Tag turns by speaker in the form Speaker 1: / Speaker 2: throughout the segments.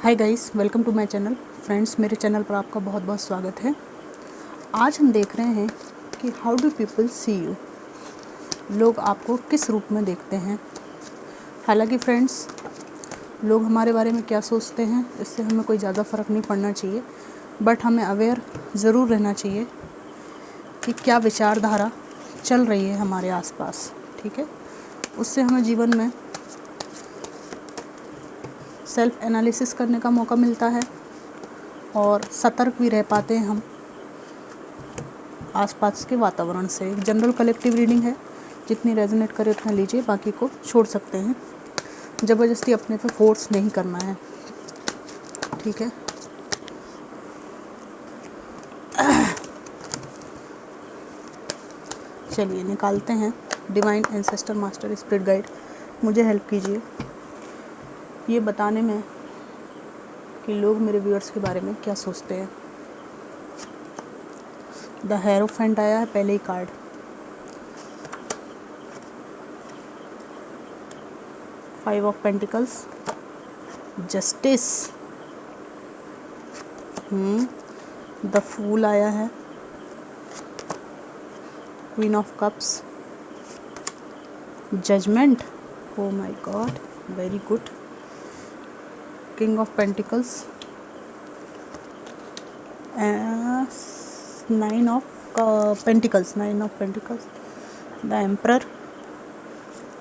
Speaker 1: Hi guys, welcome to my channel. Friends, मेरे channel पर आपका बहुत बहुत स्वागत है। आज हम देख रहे हैं कि how do people see you, लोग आपको किस रूप में देखते हैं। हालांकि फ्रेंड्स, लोग हमारे बारे में क्या सोचते हैं इससे हमें कोई ज़्यादा फ़र्क नहीं पड़ना चाहिए, बट हमें अवेयर ज़रूर रहना चाहिए कि क्या विचारधारा चल रही है हमारे आसपास। ठीक है, उससे हमें जीवन में सेल्फ एनालिसिस करने का मौका मिलता है और सतर्क भी रह पाते हैं हम आसपास के वातावरण से। एक जनरल कलेक्टिव रीडिंग है, जितनी रेजोनेट करे उतना लीजिए, बाकी को छोड़ सकते हैं। ज़बरदस्ती अपने पे फोर्स नहीं करना है। ठीक है, चलिए निकालते हैं। Divine ancestor master spirit guide, मुझे हेल्प कीजिए ये बताने में कि लोग मेरे व्यूअर्स के बारे में क्या सोचते हैं। द हेरोफेंट आया है पहले ही card. Five of pentacles, justice, the fool आया है, queen of cups, judgement, oh my god, very good, king of pentacles, nine of pentacles, the emperor,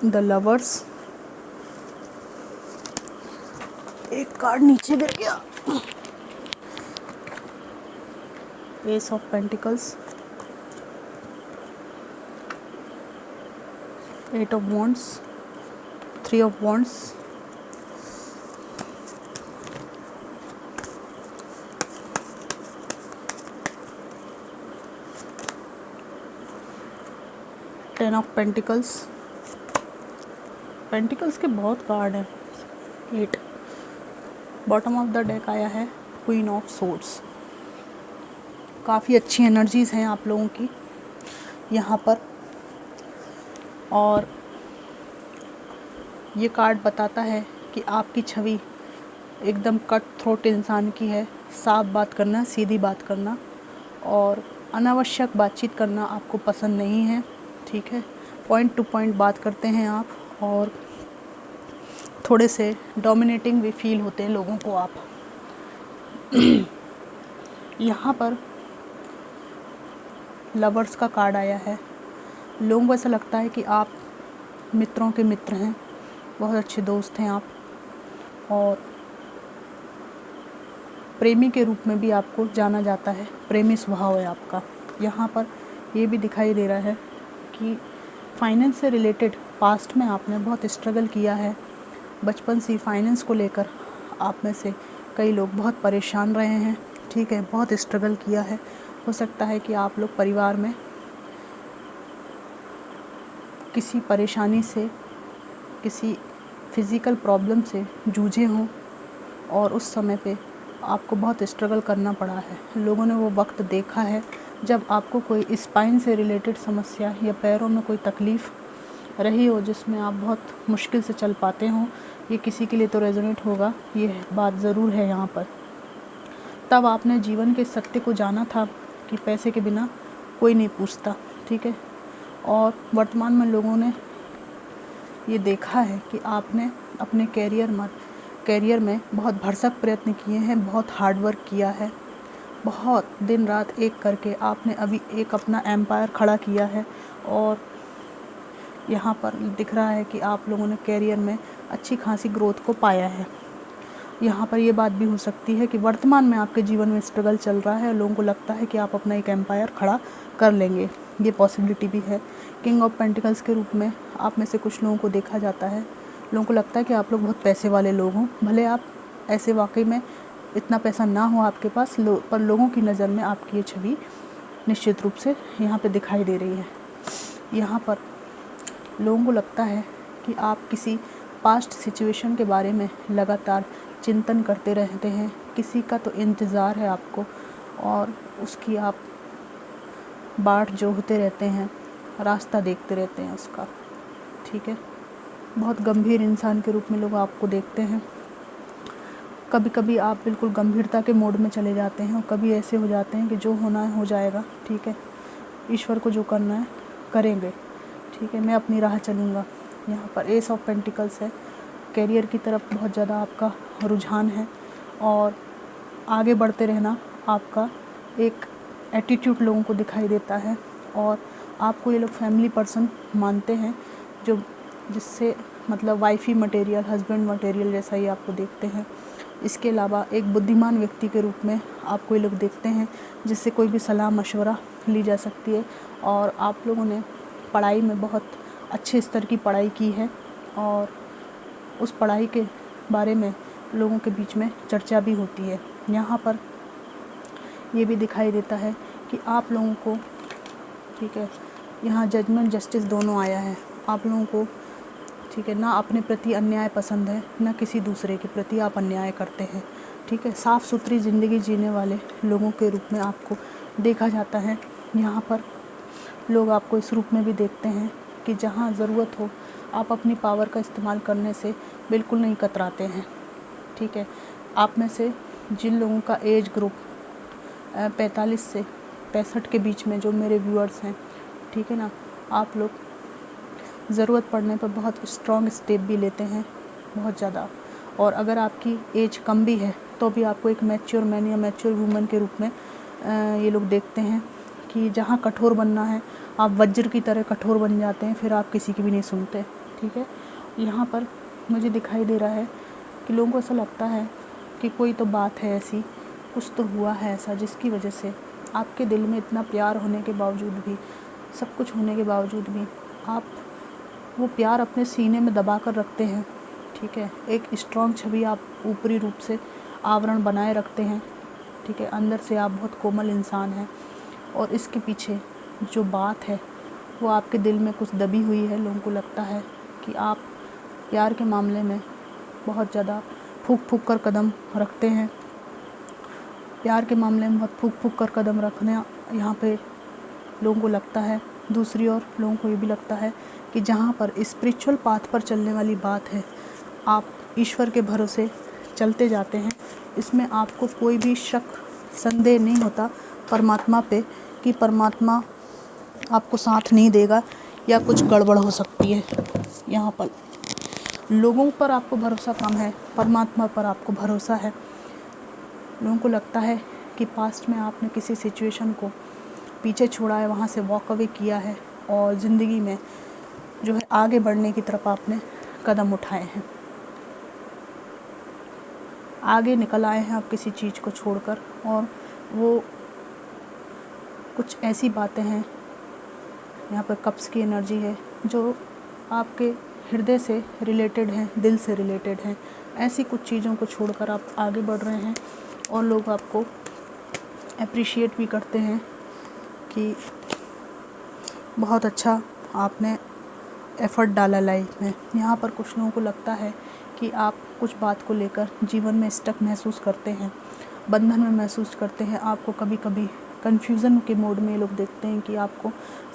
Speaker 1: the lovers, एक कार्ड नीचे गिर गया, ace of pentacles, eight of wands, three of wands, ten of pentacles. Pentacles के बहुत card हैं, 8। Bottom of the deck आया है queen of swords. काफ़ी अच्छी एनर्जीज़ हैं आप लोगों की यहाँ पर, और ये कार्ड बताता है कि आपकी छवि एकदम कट थ्रोट इंसान की है। साफ बात करना, सीधी बात करना और अनावश्यक बातचीत करना आपको पसंद नहीं है। ठीक है, पॉइंट टू पॉइंट बात करते हैं आप, और थोड़े से डोमिनेटिंग भी फील होते हैं लोगों को आप। यहाँ पर लवर्स का कार्ड आया है। लोगों को ऐसा लगता है कि आप मित्रों के मित्र हैं, बहुत अच्छे दोस्त हैं आप, और प्रेमी के रूप में भी आपको जाना जाता है। प्रेमी स्वभाव है आपका। यहाँ पर ये भी दिखाई दे रहा है कि फाइनेंस से रिलेटेड पास्ट में आपने बहुत स्ट्रगल किया है। बचपन से फाइनेंस को लेकर आप में से कई लोग बहुत परेशान रहे हैं। ठीक है, बहुत स्ट्रगल किया है। हो सकता है कि आप लोग परिवार में किसी परेशानी से, किसी फिज़िकल प्रॉब्लम से जूझे हों, और उस समय पे आपको बहुत स्ट्रगल करना पड़ा है। लोगों ने वो वक्त देखा है जब आपको कोई स्पाइन से रिलेटेड समस्या या पैरों में कोई तकलीफ़ रही हो, जिसमें आप बहुत मुश्किल से चल पाते हों। ये किसी के लिए तो रेजोनेट होगा, ये बात ज़रूर है यहाँ पर। तब आपने जीवन के सत्य को जाना था कि पैसे के बिना कोई नहीं पूछता। ठीक है, और वर्तमान में लोगों ने ये देखा है कि आपने अपने कैरियर में बहुत भरसक प्रयत्न किए हैं, बहुत हार्ड वर्क किया है, बहुत दिन रात एक करके आपने अभी एक अपना एम्पायर खड़ा किया है। और यहाँ पर दिख रहा है कि आप लोगों ने कैरियर में अच्छी खासी ग्रोथ को पाया है। यहाँ पर ये बात भी हो सकती है कि वर्तमान में आपके जीवन में स्ट्रगल चल रहा है, लोगों को लगता है कि आप अपना एक एम्पायर खड़ा कर लेंगे। ये पॉसिबिलिटी भी है। किंग ऑफ पेंटिकल्स के रूप में आप में से कुछ लोगों को देखा जाता है। लोगों को लगता है कि आप लोग बहुत पैसे वाले लोग हों, भले आप ऐसे वाकई में इतना पैसा ना हो आपके पास, पर लोगों की नज़र में आपकी ये छवि निश्चित रूप से यहाँ पे दिखाई दे रही है। यहाँ पर लोगों को लगता है कि आप किसी पास्ट सिचुएशन के बारे में लगातार चिंतन करते रहते हैं। किसी का तो इंतज़ार है आपको, और उसकी आप बाट जोहते रहते हैं, रास्ता देखते रहते हैं उसका। ठीक है, बहुत गंभीर इंसान के रूप में लोग आपको देखते हैं। कभी कभी आप बिल्कुल गंभीरता के मोड में चले जाते हैं और कभी ऐसे हो जाते हैं कि जो होना है हो जाएगा, ठीक है, ईश्वर को जो करना है करेंगे, ठीक है, मैं अपनी राह चलूँगा। यहाँ पर एस ऑफ पेंटिकल्स है, कैरियर की तरफ बहुत ज़्यादा आपका रुझान है और आगे बढ़ते रहना आपका एक एटीट्यूड लोगों को दिखाई देता है और आपको ये लोग फैमिली पर्सन मानते हैं, जो जिससे मतलब वाइफी मटेरियल, हस्बैंड मटेरियल जैसा ही आपको देखते हैं। इसके अलावा एक बुद्धिमान व्यक्ति के रूप में आपको ये लोग देखते हैं, जिससे कोई भी सलाह मशवरा ली जा सकती है। और आप लोगों ने पढ़ाई में बहुत अच्छे स्तर की पढ़ाई की है और उस पढ़ाई के बारे में लोगों के बीच में चर्चा भी होती है। यहाँ पर ये भी दिखाई देता है कि आप लोगों को, ठीक है, यहाँ जजमेंट जस्टिस दोनों आया है। आप लोगों को, ठीक है, ना अपने प्रति अन्याय पसंद है, ना किसी दूसरे के प्रति आप अन्याय करते हैं, ठीक है। साफ़ सुथरी ज़िंदगी जीने वाले लोगों के रूप में आपको देखा जाता है। यहाँ पर लोग आपको इस रूप में भी देखते हैं कि जहाँ ज़रूरत हो आप अपनी पावर का इस्तेमाल करने से बिल्कुल नहीं कतराते हैं, ठीक है। आप में से जिन लोगों का एज ग्रुप 45 से 65 के बीच में जो मेरे व्यूअर्स हैं, ठीक है ना, आप लोग ज़रूरत पड़ने पर बहुत स्ट्रॉन्ग स्टेप भी लेते हैं, बहुत ज़्यादा। और अगर आपकी एज कम भी है तो भी आपको एक मैच्योर मैन या मैच्योर वूमन के रूप में ये लोग देखते हैं कि जहाँ कठोर बनना है आप वज्र की तरह कठोर बन जाते हैं, फिर आप किसी की भी नहीं सुनते, ठीक है। यहाँ पर मुझे दिखाई दे रहा है कि लोगों को ऐसा लगता है कि कोई तो बात है ऐसी, कुछ तो हुआ है ऐसा जिसकी वजह से आपके दिल में इतना प्यार होने के बावजूद भी, सब कुछ होने के बावजूद भी आप वो प्यार अपने सीने में दबा कर रखते हैं, ठीक है। एक स्ट्रॉन्ग छवि आप ऊपरी रूप से आवरण बनाए रखते हैं, ठीक है। अंदर से आप बहुत कोमल इंसान हैं और इसके पीछे जो बात है वो आपके दिल में कुछ दबी हुई है। लोगों को लगता है कि आप प्यार के मामले में बहुत ज़्यादा फूक फूक कर कदम रखते हैं, प्यार के मामले में बहुत फूक फूक कर कदम रखने यहाँ पे लोगों को लगता है। दूसरी ओर लोगों को ये भी लगता है कि जहाँ पर स्पिरिचुअल पाथ पर चलने वाली बात है, आप ईश्वर के भरोसे चलते जाते हैं। इसमें आपको कोई भी शक संदेह नहीं होता परमात्मा पे कि परमात्मा आपको साथ नहीं देगा या कुछ गड़बड़ हो सकती है। यहाँ पर लोगों पर आपको भरोसा कम है, परमात्मा पर आपको भरोसा है। लोगों को लगता है कि पास्ट में आपने किसी सिचुएशन को पीछे छोड़ा है, वहाँ से वॉक अवे किया है और ज़िंदगी में जो है आगे बढ़ने की तरफ आपने कदम उठाए हैं, आगे निकल आए हैं आप किसी चीज़ को छोड़कर। और वो कुछ ऐसी बातें हैं, यहाँ पर कप्स की एनर्जी है जो आपके हृदय से रिलेटेड हैं, दिल से रिलेटेड हैं। ऐसी कुछ चीज़ों को छोड़कर आप आगे बढ़ रहे हैं और लोग आपको अप्रिशिएट भी करते हैं कि बहुत अच्छा आपने एफ़र्ट डाला लाइफ में। यहाँ पर कुछ लोगों को लगता है कि आप कुछ बात को लेकर जीवन में स्टक महसूस करते हैं, बंधन में महसूस करते हैं। आपको कभी कभी कन्फ्यूज़न के मोड में ये लोग देखते हैं कि आपको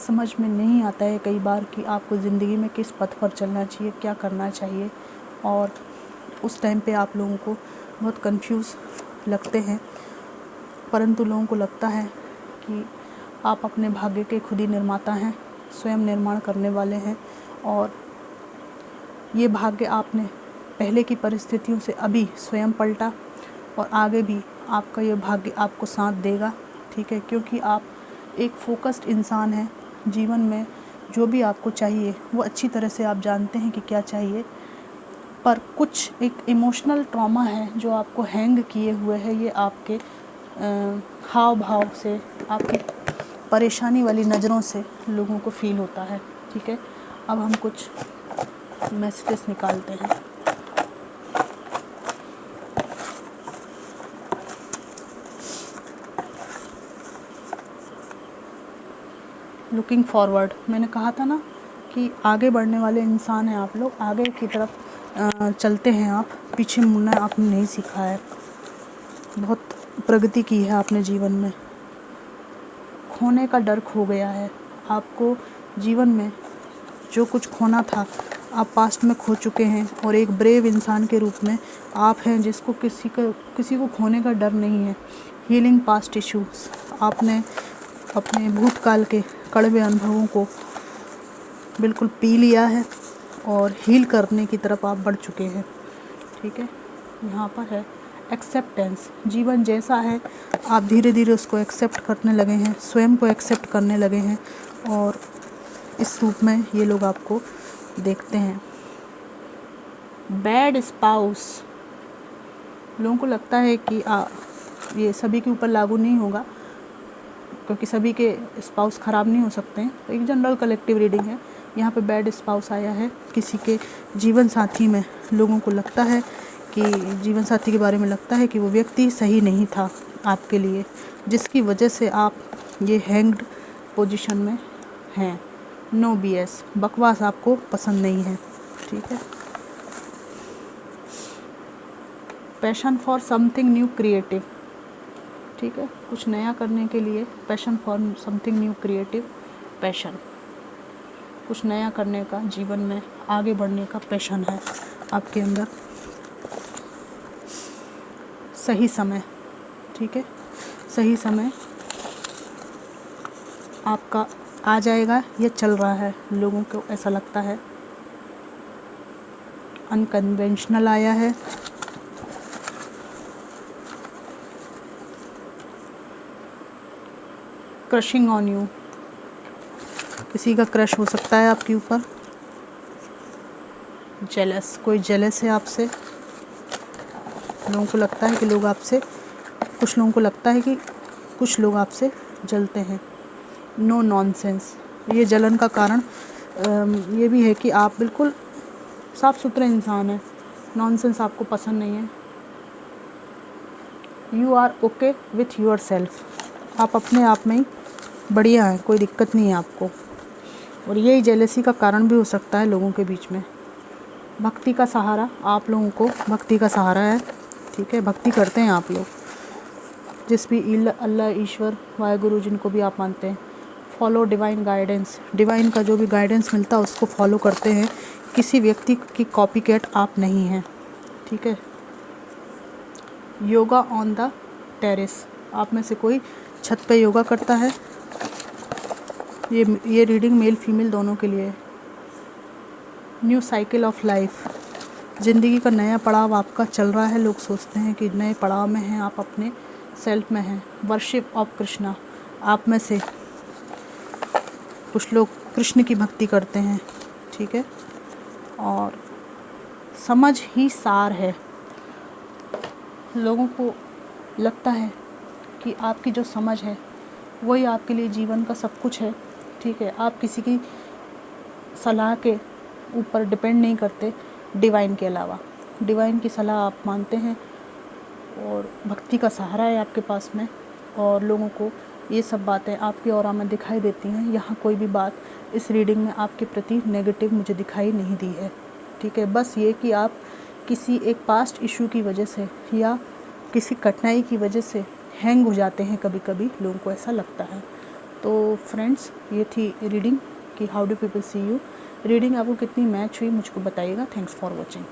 Speaker 1: समझ में नहीं आता है कई बार कि आपको ज़िंदगी में किस पथ पर चलना चाहिए, क्या करना चाहिए। और उस टाइम पे आप लोगों को बहुत कंफ्यूज लगते हैं, परंतु लोगों को लगता है कि आप अपने भाग्य के खुद ही निर्माता हैं, स्वयं निर्माण करने वाले हैं। और ये भाग्य आपने पहले की परिस्थितियों से अभी स्वयं पलटा और आगे भी आपका ये भाग्य आपको साथ देगा, ठीक है। क्योंकि आप एक फोकस्ड इंसान हैं, जीवन में जो भी आपको चाहिए वो अच्छी तरह से आप जानते हैं कि क्या चाहिए, पर कुछ एक इमोशनल ट्रॉमा है जो आपको हैंग किए हुए है। ये आपके हाव भाव से, आपकी परेशानी वाली नज़रों से लोगों को फील होता है, ठीक है। अब हम कुछ मैसेजेस निकालते हैं। लुकिंग फॉरवर्ड, मैंने कहा था ना कि आगे बढ़ने वाले इंसान हैं आप लोग, आगे की तरफ चलते हैं आप, पीछे मुड़ना आपने नहीं सीखा है। बहुत प्रगति की है आपने जीवन में, खोने का डर खो गया है। आपको जीवन में जो कुछ खोना था आप पास्ट में खो चुके हैं और एक ब्रेव इंसान के रूप में आप हैं जिसको किसी को खोने का डर नहीं है। हीलिंग पास्ट इश्यूज़, आपने अपने भूतकाल के कड़वे अनुभवों को बिल्कुल पी लिया है और हील करने की तरफ आप बढ़ चुके हैं। ठीक है, यहाँ पर है एक्सेप्टेंस। जीवन जैसा है आप धीरे धीरे उसको एक्सेप्ट करने लगे हैं, स्वयं को एक्सेप्ट करने लगे हैं और इस रूप में ये लोग आपको देखते हैं। बैड स्पाउस, लोगों को लगता है कि ये सभी के ऊपर लागू नहीं होगा क्योंकि सभी के स्पाउस ख़राब नहीं हो सकते हैं, तो एक जनरल कलेक्टिव रीडिंग है। यहाँ पे बैड स्पाउस आया है, किसी के जीवन साथी में लोगों को लगता है कि जीवन साथी के बारे में लगता है कि वो व्यक्ति सही नहीं था आपके लिए, जिसकी वजह से आप ये हैंग्ड पोजीशन में हैं। नो बीएस, बकवास आपको पसंद नहीं है। ठीक है, passion for something new creative. ठीक है, कुछ नया करने के लिए passion for something new creative, passion, कुछ नया करने का, जीवन में आगे बढ़ने का पैशन है आपके अंदर। सही समय, ठीक है, सही समय आपका आ जाएगा, ये चल रहा है, लोगों को ऐसा लगता है। अनकन्वेंशनल आया है, क्रशिंग ऑन यू, किसी का क्रश हो सकता है आपके ऊपर। जेलस, कोई जेलस है आपसे, लोगों को लगता है कि लोग आपसे, कुछ लोगों को लगता है कि कुछ लोग आपसे जलते हैं। नो नॉनसेंस, ये जलन का कारण ये भी है कि आप बिल्कुल साफ़ सुथरे इंसान हैं, नॉनसेंस आपको पसंद नहीं है। You are okay with yourself, आप अपने आप में ही बढ़िया हैं, कोई दिक्कत नहीं है आपको, और यही जेलसी का कारण भी हो सकता है लोगों के बीच में। भक्ति का सहारा, आप लोगों को भक्ति का सहारा है। ठीक है, भक्ति करते हैं आप लोग, जिस भी अल्लाह, ईश्वर, वाहेगुरु, जिनको भी आप मानते हैं। फॉलो डिवाइन गाइडेंस, डिवाइन का जो भी गाइडेंस मिलता है उसको फॉलो करते हैं, किसी व्यक्ति की कॉपी कैट आप नहीं हैं। ठीक है, योगा ऑन द टेरेस, आप में से कोई छत पे योगा करता है। ये रीडिंग मेल फीमेल दोनों के लिए है। न्यू साइकिल ऑफ लाइफ, ज़िंदगी का नया पड़ाव आपका चल रहा है, लोग सोचते हैं कि नए पड़ाव में हैं, आप अपने सेल्फ में हैं। वर्शिप ऑफ कृष्णा, आप में से कुछ लोग कृष्ण की भक्ति करते हैं। ठीक है, और समझ ही सार है, लोगों को लगता है कि आपकी जो समझ है वही आपके लिए जीवन का सब कुछ है। ठीक है, आप किसी की सलाह के ऊपर डिपेंड नहीं करते डिवाइन के अलावा, डिवाइन की सलाह आप मानते हैं और भक्ति का सहारा है आपके पास में, और लोगों को ये सब बातें आपकी ऑरा में दिखाई देती हैं। यहाँ कोई भी बात इस रीडिंग में आपके प्रति नेगेटिव मुझे दिखाई नहीं दी है। ठीक है, बस ये कि आप किसी एक पास्ट इशू की वजह से या किसी कठिनाई की वजह से हैंग हो जाते हैं, कभी कभी लोगों को ऐसा लगता है। तो फ्रेंड्स, ये थी रीडिंग कि how do people see you. Reading आपको कितनी मैच हुई मुझको बताइएगा। Thanks for watching.